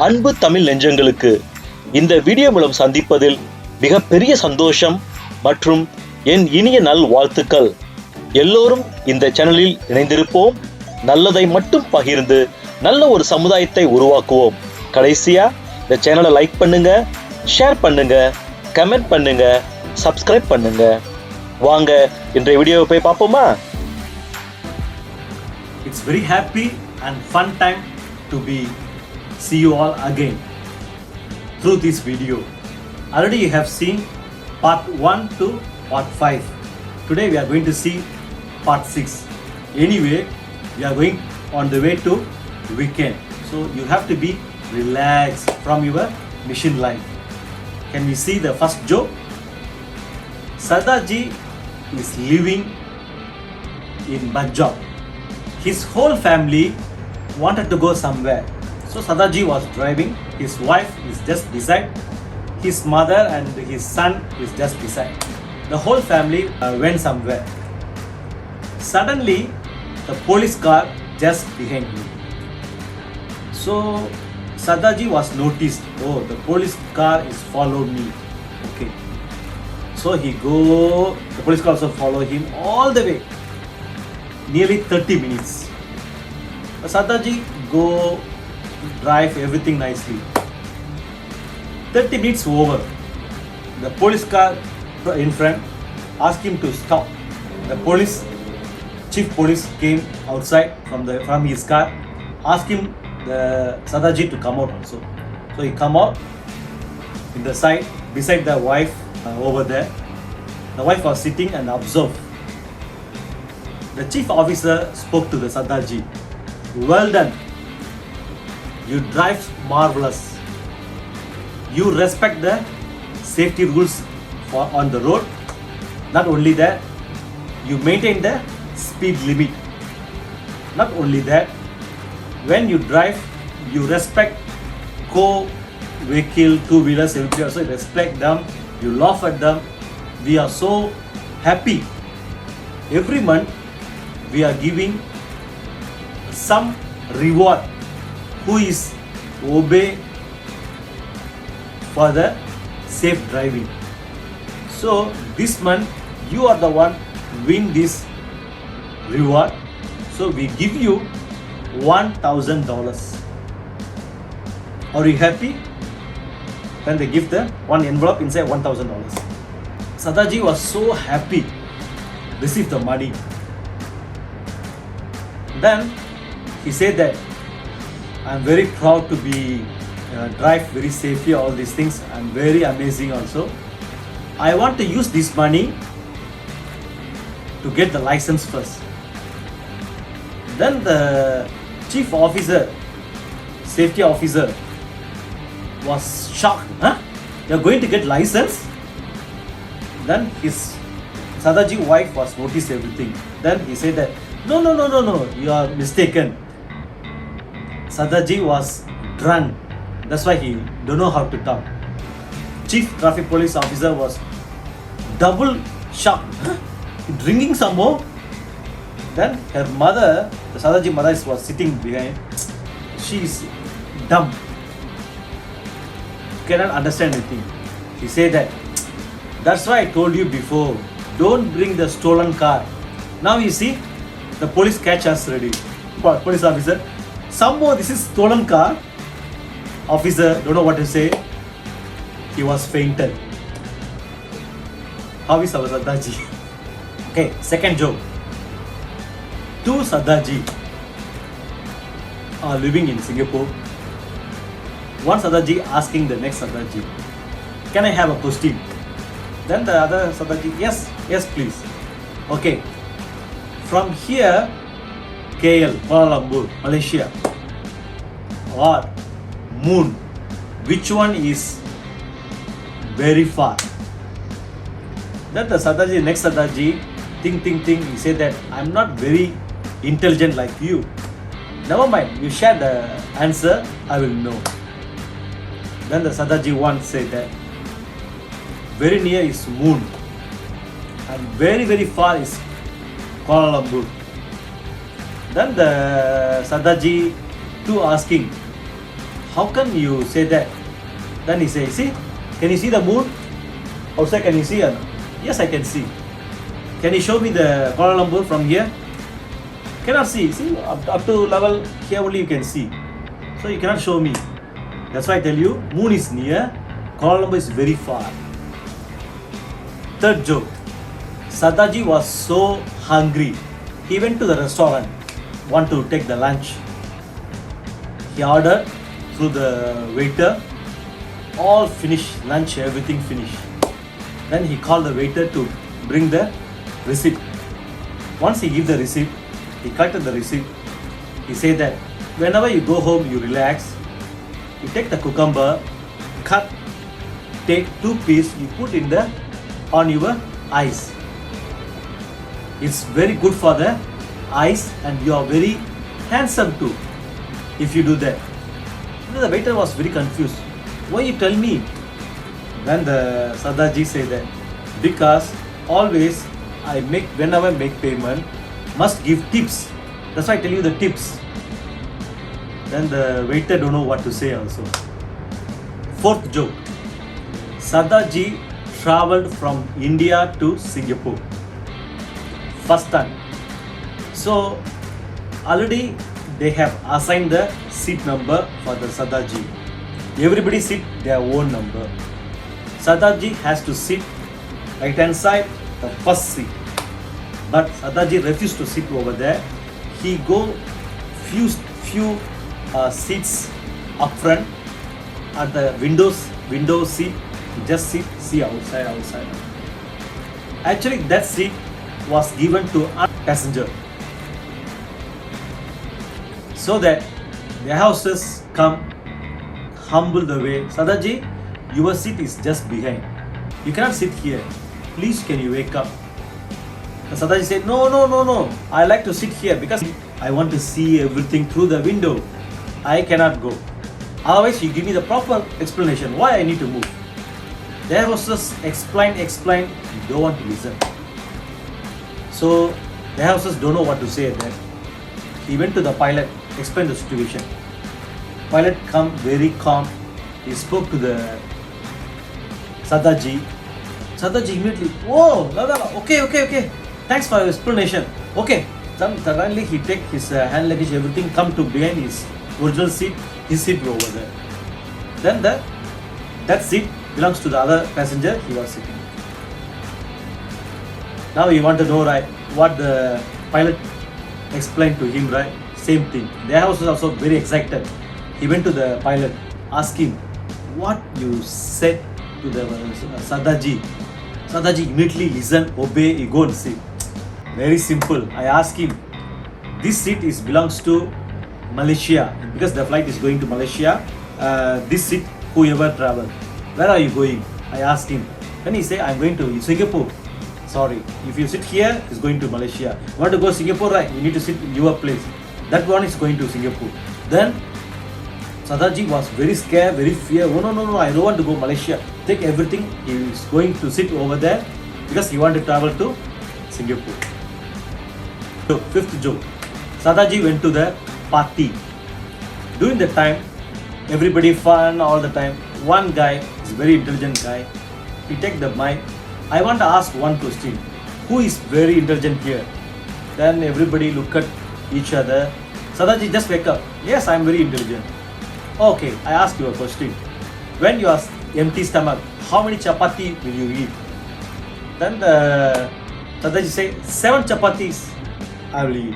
அன்பு தமிழ் நெஞ்சங்களுக்கு இந்த வீடியோ மூலம் சந்திப்பதில் மிகப்பெரிய சந்தோஷம் மற்றும் என் இனிய நல் வாழ்த்துக்கள். எல்லோரும் இந்த சேனலில் இணைந்திருப்போம். நல்லதை மட்டும் பகிர்ந்து நல்ல ஒரு சமுதாயத்தை உருவாக்குவோம். கடைசியா இந்த சேனலை லைக் பண்ணுங்க, ஷேர் பண்ணுங்க, கமெண்ட் பண்ணுங்க, சப்ஸ்கிரைப் பண்ணுங்க. வாங்க இன்றைய வீடியோவை போய் பார்ப்போமா? It's very happy and fun time to see you all again through this video. Already you have seen part 1 to part 5. Today we are going to see part 6. Anyway, we are going on the way to weekend. So you have to be relaxed from your mission life. Can we see the first joke? Sardarji is living in Punjab. His whole family wanted to go somewhere. So Sardarji was driving, his wife is just beside, his mother and his son is just beside. The whole family went somewhere. Suddenly, the police car just behind him. So Sardarji was noticed, oh, the police car is followed me. Okay. So the police car also followed him all the way. Nearly 30 minutes. Sardarji go drive everything nicely. 30 minutes over. The police car in front asked him to stop. The chief police came outside from his car, asked him Sardarji to come out also. So he come out in the side beside the wife over there. The wife was sitting and observed. The chief officer spoke to the Sardarji. Well done. You drive marvelous. You respect the safety rules on the road. Not only that, you maintain the speed limit. Not only that, when you drive, you respect co-vehicle, two-wheelers, everybody also respect them. You laugh at them. We are so happy. Every month, we are giving some reward who is obey for the safe driving. So this month you are the one win this reward. So we give you $1,000. Are you happy? Then they give the one envelope inside $1,000. Sardarji was so happy, received the money. Then he said that I'm very proud to drive very safely, all these things. I'm very amazing also. I want to use this money to get the license first. Then the chief officer, safety officer was shocked. Huh? You're going to get license? Then his Sardarji wife was noticed everything. Then he said that no, you are mistaken. Sardarji was drunk. That's why he don't know how to talk. Chief traffic police officer was double shocked. Huh? Drinking some more? Then her mother, the Sardarji mother was sitting behind. She is dumb. Cannot understand anything. She said that, that's why I told you before, don't bring the stolen car. Now you see, the police catch us ready. Police officer, somehow this is stolen car. Officer don't know what to say. He was fainted. How is our Sardarji? Okay, second joke. Two Sardarji are living in Singapore. One Sardarji asking the next Sardarji, can I have a posting? Then the other Sardarji, yes please. Okay, from here KL, Kuala Lumpur, Malaysia, or Moon, which one is very far? Then the Sardarji, next Sardarji, think, he said that I'm not very intelligent like you. Never mind, you share the answer, I will know. Then the Sardarji one said that very near is Moon and very far is Kuala Lumpur. Then the Sardarji 2 asking, how come you say that? Then he say, see, can you see the moon? Outside, can you see? Yes, I can see. Can you show me the Kuala Lumpur from here? Cannot see. See, up to level here only you can see. So you cannot show me. That's why I tell you, moon is near, Kuala Lumpur is very far. Third joke. Sadaji was so hungry. He went to the restaurant, want to take the lunch. He ordered through the waiter, all finished, lunch, everything finished. Then he called the waiter to bring the receipt. Once he gave the receipt, he collected the receipt. He said that whenever you go home, you relax. You take the cucumber, cut, take 2 pieces, you put in the on your eyes. It's very good for the eyes, and you are very handsome too if you do that. The waiter was very confused. Why you tell me? Then the Sadaji said that because always whenever I make payment, must give tips. That's why I tell you the tips. Then the waiter don't know what to say also. Fourth joke. Sadaji traveled from India to Singapore. First time. So already they have assigned the seat number for the Sadaji. Everybody sit their own number. Sadaji has to sit right hand side, the first seat. But Sadaji refused to sit over there. He go few seats up front at the window seat. He just see outside. Actually, that seat was given to a passenger, so that the houses come humble the way. Sadaji, your seat is just behind. You cannot sit here. Please, can you wake up? And Sadaji said, no. I like to sit here because I want to see everything through the window. I cannot go. Otherwise, you give me the proper explanation why I need to move. There was just explain. You don't want to listen. So the houses don't know what to say then. He went to the pilot, explained the situation. Pilot come very calm. He spoke to the Sadaji. Sadaji immediately, whoa, okay. Thanks for your explanation. Okay. Then suddenly he take his hand luggage, everything, come to behind his original seat. His seat over there. Then that seat belongs to the other passenger. He was sitting. Now you want to know, right, what the pilot explained to him, right? Same thing. The house was also very excited. He went to the pilot, asked him, what you said to the Sadaji. Sadaji immediately listen, obey, you go and sit. Very simple. I asked him, this seat belongs to Malaysia, because the flight is going to Malaysia. This seat, whoever travel, where are you going? I asked him. Then he said, I'm going to Singapore. Sorry, if you sit here, it's going to Malaysia. You want to go Singapore, right? You need to sit in your place. That one is going to Singapore. Then Sadaji was very scared, very fear. Oh, no, I don't want to go Malaysia. Take everything. He is going to sit over there because he want to travel to Singapore. So, fifth joke. Sadaji went to the party. During the time, everybody fun all the time. One guy is a very intelligent guy. He take the mic. I want to ask one question. Who is very intelligent here? Then everybody look at each other. Sadaji, just wake up. Yes, I am very intelligent. Okay, I ask you a question. When you are empty stomach, how many chapati will you eat? Then the Sadaji say, 7 chapatis I will eat.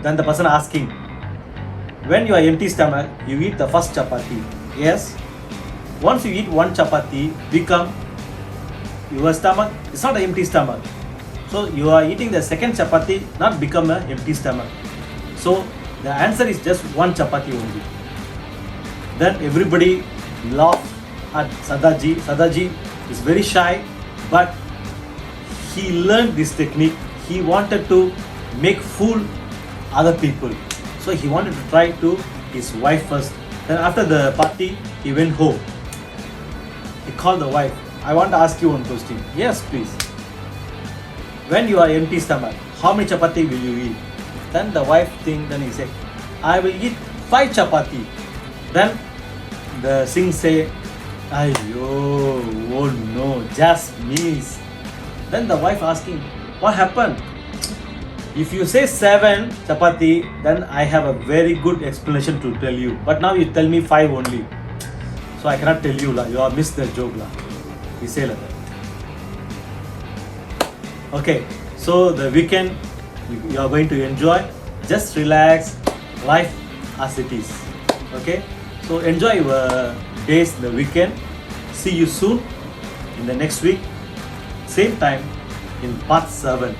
Then the person asking, when you are empty stomach, you eat the first chapati. Yes. Once you eat 1 chapati, become your stomach, it's not an empty stomach. So you are eating the second chapati, not become an empty stomach. So the answer is just 1 chapati only. Then everybody laugh at Sadaji. Sadaji is very shy, but he learned this technique. He wanted to make fool other people. So he wanted to try to his wife first. Then after the party, he went home. He called the wife. I want to ask you one question. Yes, please. When you are empty stomach, how many chapati will you eat? Then the wife think, then he said, I will eat 5 chapati. Then the Singh say, "Ayo, oh no, just miss." Then the wife asking, "What happened?" If you say 7 chapati, then I have a very good explanation to tell you. But now you tell me 5 only. So I cannot tell you lah. You have missed the joke lah. He say like that. Okay, so the weekend you are going to enjoy. Just relax, life as it is. Okay, so enjoy your days, the weekend. See you soon in the next week, same time in part 7.